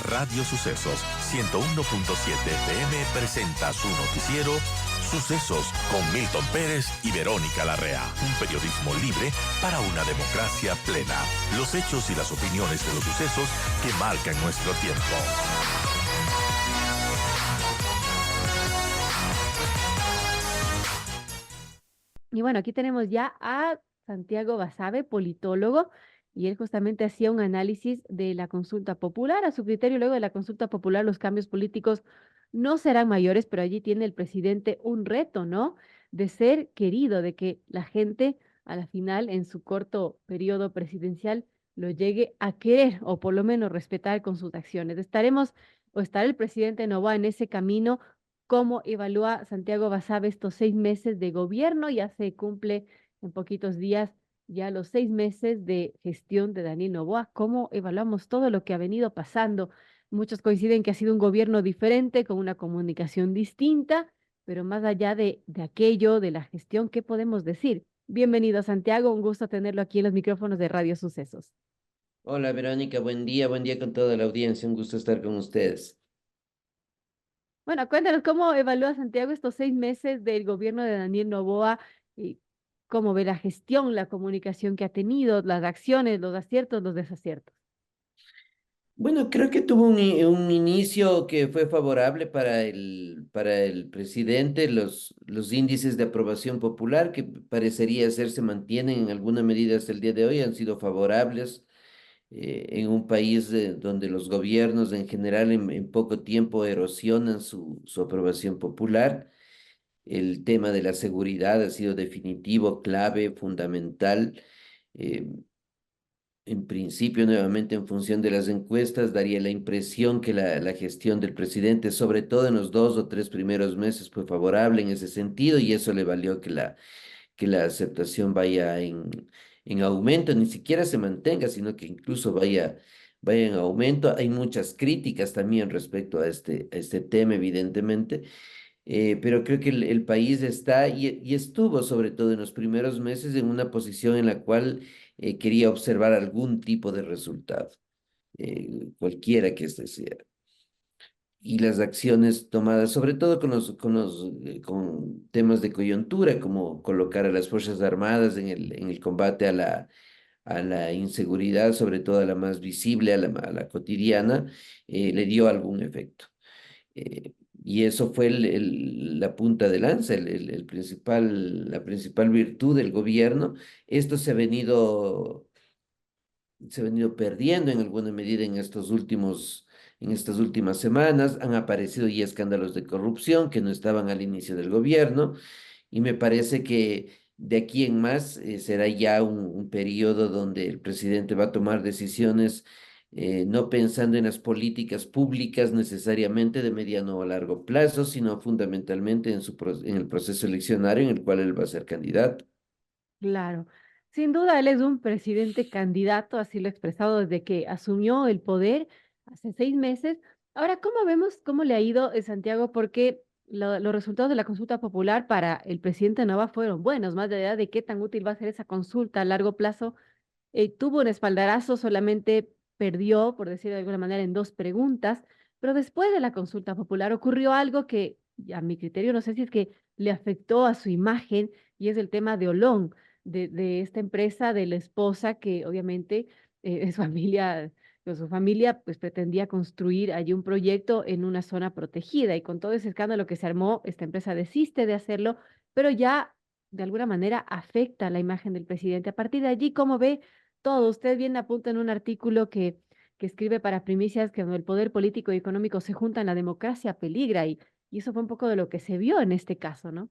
Radio Sucesos 101.7 FM presenta su noticiero Sucesos con Milton Pérez y Verónica Larrea. Un periodismo libre para una democracia plena. Los hechos y las opiniones de los sucesos que marcan nuestro tiempo. Y bueno, aquí tenemos ya a Santiago Basabe, politólogo, y él justamente hacía un análisis de la consulta popular. A su criterio, luego de la consulta popular, los cambios políticos no serán mayores, pero allí tiene el presidente un reto, ¿no? De ser querido, de que la gente a la final, en su corto periodo presidencial, lo llegue a querer o por lo menos respetar con sus acciones. Estaremos o estará el presidente Noboa en ese camino. ¿Cómo evalúa Santiago Basabe estos 6 meses de gobierno? Ya se cumple en poquitos días ya los 6 meses de gestión de Daniel Noboa. ¿Cómo evaluamos todo lo que ha venido pasando? Muchos coinciden que ha sido un gobierno diferente, con una comunicación distinta, pero más allá de aquello, de la gestión, ¿qué podemos decir? Bienvenido, Santiago. Un gusto tenerlo aquí en los micrófonos de Radio Sucesos. Hola Verónica, buen día con toda la audiencia, un gusto estar con ustedes. Bueno, cuéntanos cómo evalúa Santiago estos 6 meses del gobierno de Daniel Noboa y cómo ve la gestión, la comunicación que ha tenido, las acciones, los aciertos, los desaciertos. Bueno, creo que tuvo un inicio que fue favorable para el presidente. Los índices de aprobación popular, que parecería ser se mantienen en alguna medida hasta el día de hoy, han sido favorables en un país donde los gobiernos en general en poco tiempo erosionan su aprobación popular. El tema de la seguridad ha sido definitivo, clave, fundamental. Eh, En principio, nuevamente en función de las encuestas, daría la impresión que la gestión del presidente, sobre todo en los 2 o 3 primeros meses, fue favorable en ese sentido y eso le valió que la aceptación vaya en aumento, ni siquiera se mantenga, sino que incluso vaya en aumento. Hay muchas críticas también respecto a este tema, evidentemente, pero creo que el país está y estuvo, sobre todo en los primeros meses, en una posición en la cual quería observar algún tipo de resultado, cualquiera que este sea. Y las acciones tomadas, sobre todo con temas de coyuntura, como colocar a las Fuerzas Armadas en el combate a la inseguridad, sobre todo a la más visible, a la cotidiana, le dio algún efecto. Y eso fue la punta de lanza, la principal virtud del gobierno. Esto se ha venido perdiendo en alguna medida en estas últimas semanas. Han aparecido ya escándalos de corrupción que no estaban al inicio del gobierno. Y me parece que de aquí en más será ya un periodo donde el presidente va a tomar decisiones no pensando en las políticas públicas necesariamente de mediano o largo plazo, sino fundamentalmente en el proceso eleccionario en el cual él va a ser candidato. Claro, sin duda él es un presidente candidato, así lo ha expresado desde que asumió el poder hace 6 meses. Ahora, ¿cómo vemos cómo le ha ido Santiago? Porque los resultados de la consulta popular para el presidente Nova fueron buenos, más allá de qué tan útil va a ser esa consulta a largo plazo. Tuvo un espaldarazo, solamente perdió, por decirlo de alguna manera, en 2 preguntas, pero después de la consulta popular ocurrió algo que, a mi criterio, no sé si es que le afectó a su imagen, y es el tema de Olón, de esta empresa, de la esposa, que obviamente es familia, con su familia, pues pretendía construir allí un proyecto en una zona protegida, y con todo ese escándalo que se armó, esta empresa desiste de hacerlo, pero ya de alguna manera afecta la imagen del presidente. A partir de allí, ¿cómo ve todo? Usted bien apunta en un artículo que escribe para Primicias que cuando el poder político y económico se juntan, la democracia peligra, y eso fue un poco de lo que se vio en este caso, ¿no?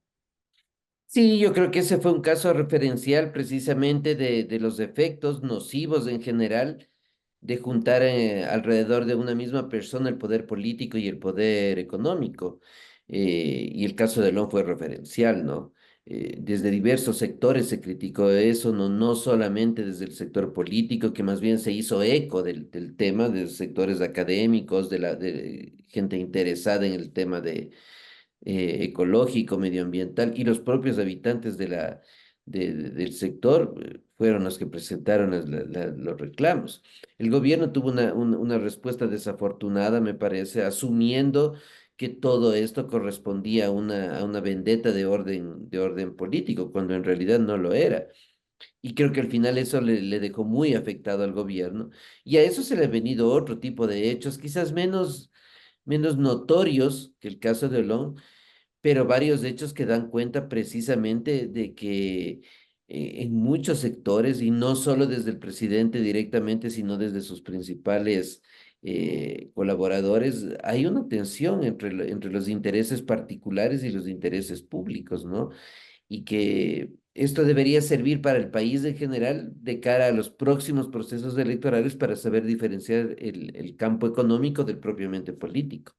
Sí, yo creo que ese fue un caso referencial precisamente de los efectos nocivos en general de juntar alrededor de una misma persona el poder político y el poder económico. Y el caso de León fue referencial, ¿no? Desde diversos sectores se criticó eso, no solamente desde el sector político, que más bien se hizo eco del tema, de sectores académicos, de gente interesada en el tema ecológico, medioambiental y los propios habitantes del sector fueron los que presentaron los reclamos. El gobierno tuvo una respuesta desafortunada, me parece, asumiendo que todo esto correspondía a una vendetta de orden político, cuando en realidad no lo era. Y creo que al final eso le dejó muy afectado al gobierno. Y a eso se le ha venido otro tipo de hechos, quizás menos notorios que el caso de Olón, pero varios hechos que dan cuenta precisamente de que en muchos sectores, y no solo desde el presidente directamente, sino desde sus principales colaboradores, hay una tensión entre los intereses particulares y los intereses públicos, ¿no? Y que esto debería servir para el país en general de cara a los próximos procesos electorales para saber diferenciar el campo económico del propiamente político.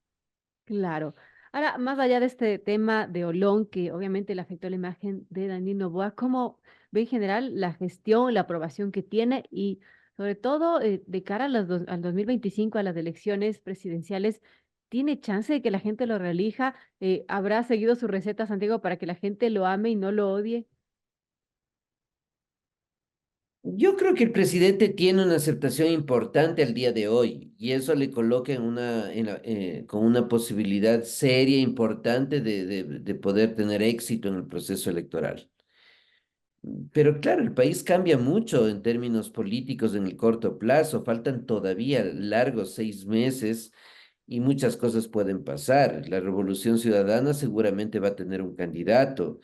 Claro. Ahora, más allá de este tema de Olón, que obviamente le afectó la imagen de Daniel Noboa, ¿cómo ve en general la gestión, la aprobación que tiene y sobre todo de cara a al 2025, a las elecciones presidenciales, ¿tiene chance de que la gente lo reelija? ¿Habrá seguido su receta, Santiago, para que la gente lo ame y no lo odie? Yo creo que el presidente tiene una aceptación importante al día de hoy y eso le coloca con una posibilidad seria, e importante de poder tener éxito en el proceso electoral. Pero claro, el país cambia mucho en términos políticos en el corto plazo. Faltan todavía largos 6 meses y muchas cosas pueden pasar. La Revolución Ciudadana seguramente va a tener un candidato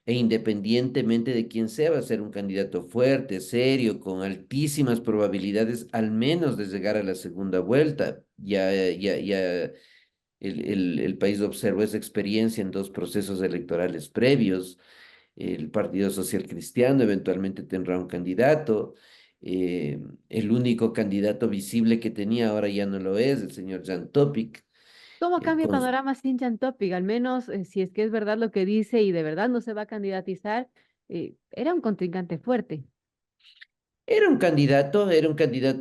e independientemente de quién sea, va a ser un candidato fuerte, serio, con altísimas probabilidades, al menos de llegar a la segunda vuelta. Ya el país observó esa experiencia en dos procesos electorales previos. El Partido Social Cristiano eventualmente tendrá un candidato. El único candidato visible que tenía ahora ya no lo es, el señor Jan Topic. ¿Cómo eh, cambia el con panorama Sinjan Topic? Al menos si es que es verdad lo que dice y de verdad no se va a candidatizar, era un contrincante fuerte. Era un candidato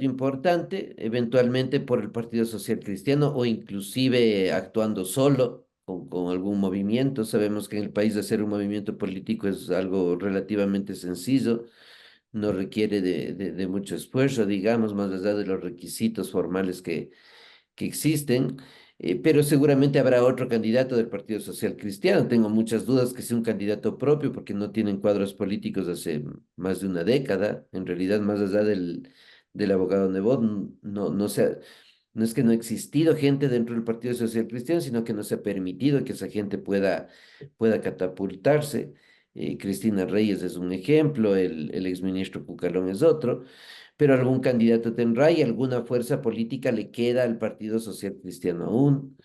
importante, eventualmente por el Partido Social Cristiano o inclusive actuando solo con algún movimiento. Sabemos que en el país hacer un movimiento político es algo relativamente sencillo, no requiere de mucho esfuerzo, digamos, más allá de los requisitos formales que existen, pero seguramente habrá otro candidato del Partido Social Cristiano. Tengo muchas dudas que sea un candidato propio porque no tienen cuadros políticos hace más de una década. En realidad, más allá del abogado Nebot, no es que no ha existido gente dentro del Partido Social Cristiano, sino que no se ha permitido que esa gente pueda catapultarse. Cristina Reyes es un ejemplo, el exministro Cucalón es otro, pero algún candidato tendrá y alguna fuerza política le queda al Partido Social Cristiano aún.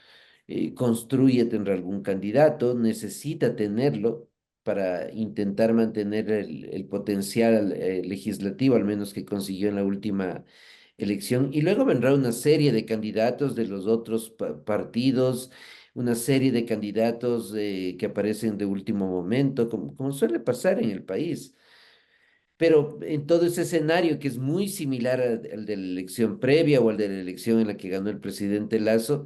Construye, tendrá algún candidato, necesita tenerlo para intentar mantener el potencial legislativo, al menos que consiguió en la última elección. Y luego vendrá una serie de candidatos de los otros partidos, una serie de candidatos que aparecen de último momento, como suele pasar en el país. Pero en todo ese escenario que es muy similar al de la elección previa o al de la elección en la que ganó el presidente Lazo,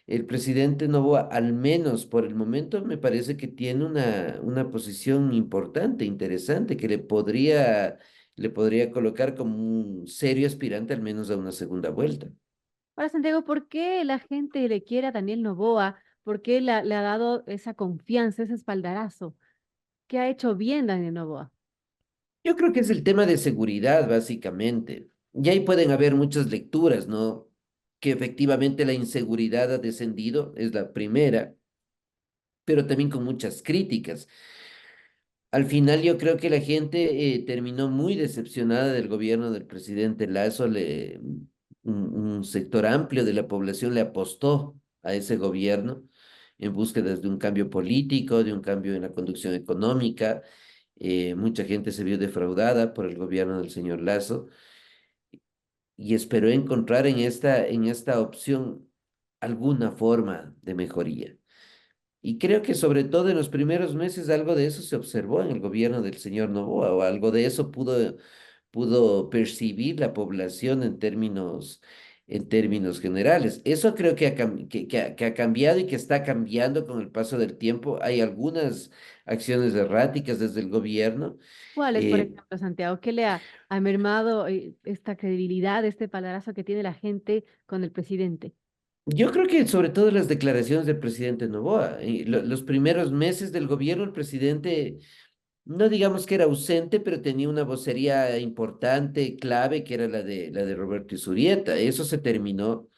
el presidente Noboa, al menos por el momento, me parece que tiene una posición importante, interesante, que le podría colocar como un serio aspirante al menos a una segunda vuelta. Ahora, Santiago, ¿por qué la gente le quiere a Daniel Noboa? ¿Por qué le ha dado esa confianza, ese espaldarazo? ¿Qué ha hecho bien Daniel Noboa? Yo creo que es el tema de seguridad, básicamente. Y ahí pueden haber muchas lecturas, ¿no? Que efectivamente la inseguridad ha descendido, es la primera, pero también con muchas críticas. Al final yo creo que la gente terminó muy decepcionada del gobierno del presidente Lazo. Un sector amplio de la población le apostó a ese gobierno en búsqueda de un cambio político, de un cambio en la conducción económica. Mucha gente se vio defraudada por el gobierno del señor Lazo y esperó encontrar en esta opción alguna forma de mejoría. Y creo que sobre todo en los primeros meses algo de eso se observó en el gobierno del señor Noboa, o algo de eso pudo percibir la población en términos en términos generales. Eso creo que que ha cambiado y que está cambiando con el paso del tiempo. Hay algunas acciones erráticas desde el gobierno. ¿Cuál es, por eh, ejemplo, Santiago, qué ha mermado esta credibilidad, este palarazo que tiene la gente con el presidente? yo creo que sobre todo las declaraciones del presidente Noboa. Los primeros meses del gobierno, el presidente, no digamos que era ausente, pero tenía una vocería importante, clave, que era la de Roberto Isurieta. Eso se terminó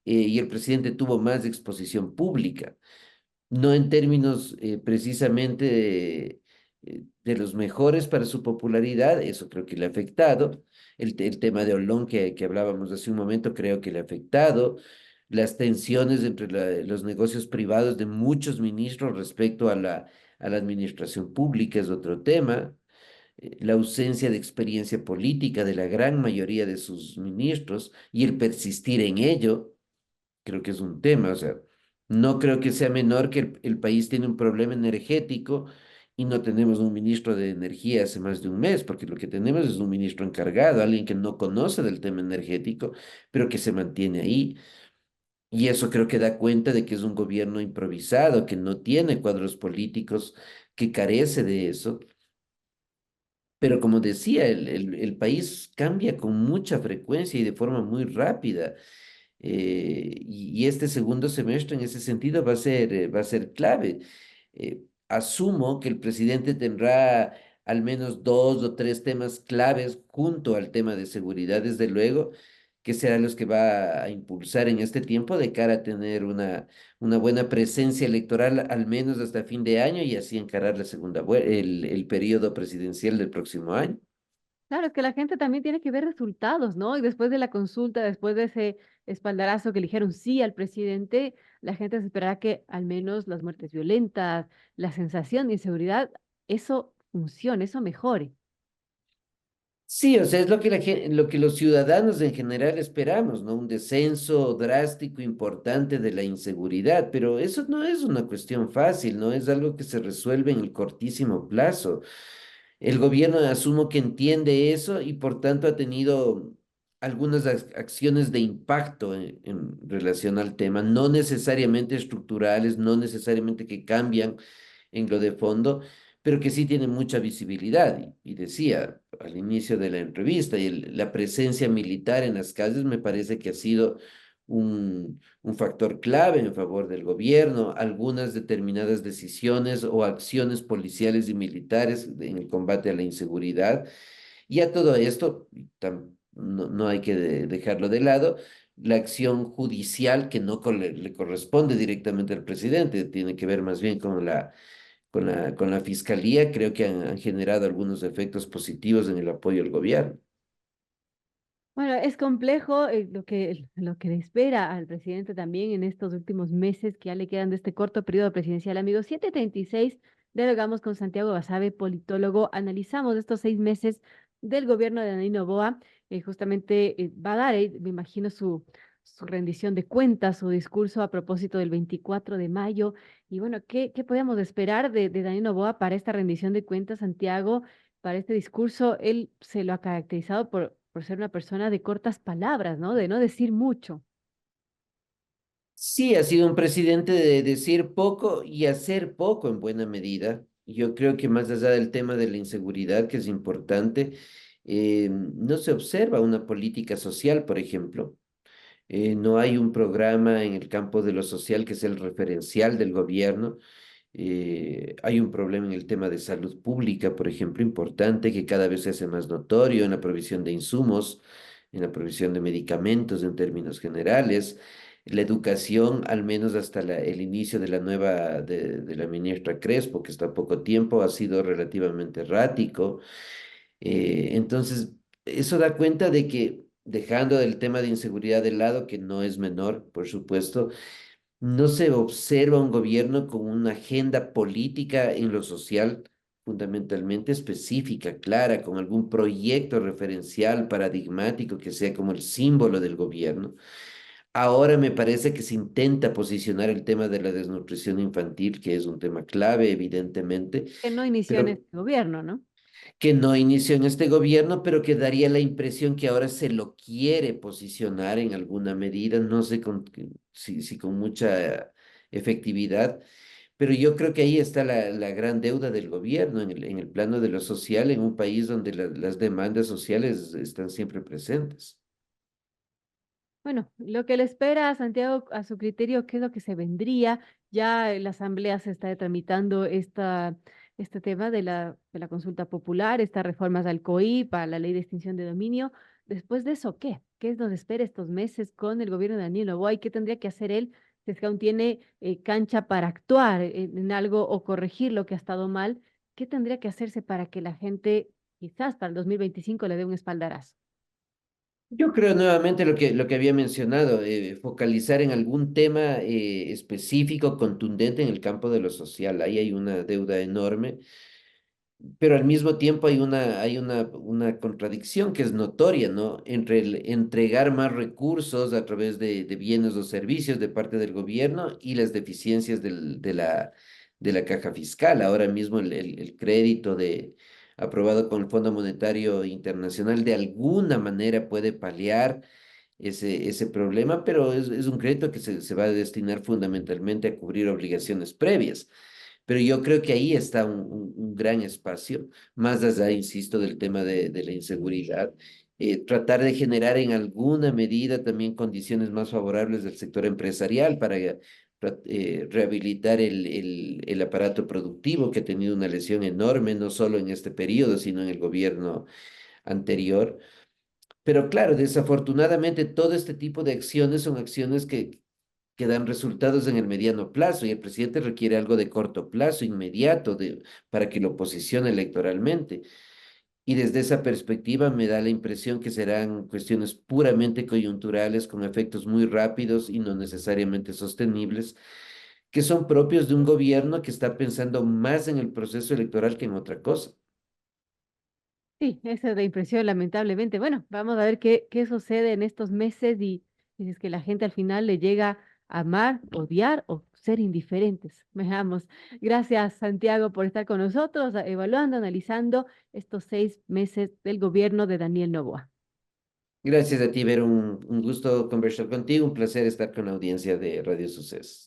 y el presidente tuvo más exposición pública, no en términos precisamente de los mejores para su popularidad, eso creo que le ha afectado. El tema de Olón que hablábamos hace un momento creo que le ha afectado. Las tensiones entre los negocios privados de muchos ministros respecto a la administración pública es otro tema. La ausencia de experiencia política de la gran mayoría de sus ministros y el persistir en ello creo que es un tema, o sea, no creo que sea menor que el país tiene un problema energético y no tenemos un ministro de energía hace más de un mes, porque lo que tenemos es un ministro encargado, alguien que no conoce del tema energético, pero que se mantiene ahí. Y eso creo que da cuenta de que es un gobierno improvisado, que no tiene cuadros políticos, que carece de eso. Pero como decía, el país cambia con mucha frecuencia y de forma muy rápida. Y este segundo semestre en ese sentido va a ser clave. Asumo que el presidente tendrá al menos dos o tres temas claves junto al tema de seguridad, desde luego, que serán los que va a impulsar en este tiempo de cara a tener una buena presencia electoral, al menos hasta fin de año, y así encarar la el periodo presidencial del próximo año. Claro, es que la gente también tiene que ver resultados, ¿no? Y después de la consulta, después de ese espaldarazo que eligieron sí al presidente, la gente se esperará que al menos las muertes violentas, la sensación de inseguridad, eso funcione, eso mejore. Sí, o sea, es lo que lo que los ciudadanos en general esperamos, ¿no? Un descenso drástico, importante de la inseguridad, pero eso no es una cuestión fácil, no es algo que se resuelve en el cortísimo plazo. El gobierno asumo que entiende eso y por tanto ha tenido algunas acciones de impacto en relación al tema, no necesariamente estructurales, no necesariamente que cambian en lo de fondo, pero que sí tienen mucha visibilidad. Y decía al inicio de la entrevista, la presencia militar en las calles me parece que ha sido un factor clave en favor del gobierno, algunas determinadas decisiones o acciones policiales y militares en el combate a la inseguridad. Y a todo esto, no hay que dejarlo de lado, la acción judicial que no le corresponde directamente al presidente, tiene que ver más bien con con la fiscalía, creo que han generado algunos efectos positivos en el apoyo al gobierno. Bueno, es complejo lo que le espera al presidente también en estos últimos meses que ya le quedan de este corto periodo presidencial. Amigos, 7:36, dialogamos con Santiago Basabe, politólogo. Analizamos estos 6 meses del gobierno de Dani Noboa. Justamente va a dar, me imagino, su rendición de cuentas, su discurso a propósito del 24 de mayo. Y bueno, qué podemos esperar de Dani Noboa para esta rendición de cuentas, Santiago? Para este discurso, él se lo ha caracterizado por ser una persona de cortas palabras, ¿no? De no decir mucho. Sí, ha sido un presidente de decir poco y hacer poco en buena medida. Yo creo que más allá del tema de la inseguridad, que es importante, no se observa una política social, por ejemplo. No hay un programa en el campo de lo social que es el referencial del gobierno. Hay un problema en el tema de salud pública, por ejemplo, importante, que cada vez se hace más notorio en la provisión de insumos, en la provisión de medicamentos en términos generales. La educación, al menos hasta el inicio de la de la ministra Crespo, que está a poco tiempo, ha sido relativamente errático. Entonces, eso da cuenta de que, dejando el tema de inseguridad de lado, que no es menor, por supuesto, no se observa un gobierno con una agenda política en lo social fundamentalmente específica, clara, con algún proyecto referencial, paradigmático, que sea como el símbolo del gobierno. Ahora me parece que se intenta posicionar el tema de la desnutrición infantil, que es un tema clave, evidentemente, Que no inició en pero este gobierno, ¿no? que no inició en este gobierno, pero que daría la impresión que ahora se lo quiere posicionar en alguna medida, no sé si con mucha efectividad, pero yo creo que ahí está la gran deuda del gobierno en el plano de lo social, en un país donde las demandas sociales están siempre presentes. Bueno, lo que le espera a Santiago, a su criterio, ¿qué es lo que se vendría? Ya en la Asamblea se está tramitando este tema de la consulta popular, estas reformas al COIP, a la ley de extinción de dominio. Después de eso, ¿qué? ¿Qué nos espera estos meses con el gobierno de Daniel Noboa? ¿Y qué tendría que hacer él si es que aún tiene cancha para actuar en algo o corregir lo que ha estado mal? ¿Qué tendría que hacerse para que la gente, quizás para el 2025, le dé un espaldarazo? Yo creo nuevamente lo que había mencionado, focalizar en algún tema específico, contundente en el campo de lo social. Ahí hay una deuda enorme, pero al mismo tiempo una contradicción que es notoria, ¿no? Entre el entregar más recursos a través de bienes o servicios de parte del gobierno y las deficiencias de la caja fiscal. Ahora mismo el crédito aprobado con el Fondo Monetario Internacional de alguna manera puede paliar ese problema, pero es un crédito que se va a destinar fundamentalmente a cubrir obligaciones previas. Pero yo creo que ahí está un gran espacio, más allá, insisto, del tema de la inseguridad. Tratar de generar en alguna medida también condiciones más favorables del sector empresarial para rehabilitar el aparato productivo que ha tenido una lesión enorme, no solo en este periodo, sino en el gobierno anterior. Pero claro, desafortunadamente todo este tipo de acciones son acciones que dan resultados en el mediano plazo y el presidente requiere algo de corto plazo, inmediato, para que lo posicione electoralmente. Y desde esa perspectiva me da la impresión que serán cuestiones puramente coyunturales, con efectos muy rápidos y no necesariamente sostenibles, que son propios de un gobierno que está pensando más en el proceso electoral que en otra cosa. Sí, esa es la impresión, lamentablemente. Bueno, vamos a ver qué sucede en estos meses y si es que la gente al final le llega a amar, odiar o ser indiferentes. Veamos. Gracias, Santiago, por estar con nosotros, evaluando, analizando estos 6 meses del gobierno de Daniel Noboa. Gracias a ti, Ver, un gusto conversar contigo, un placer estar con la audiencia de Radio Sucesos.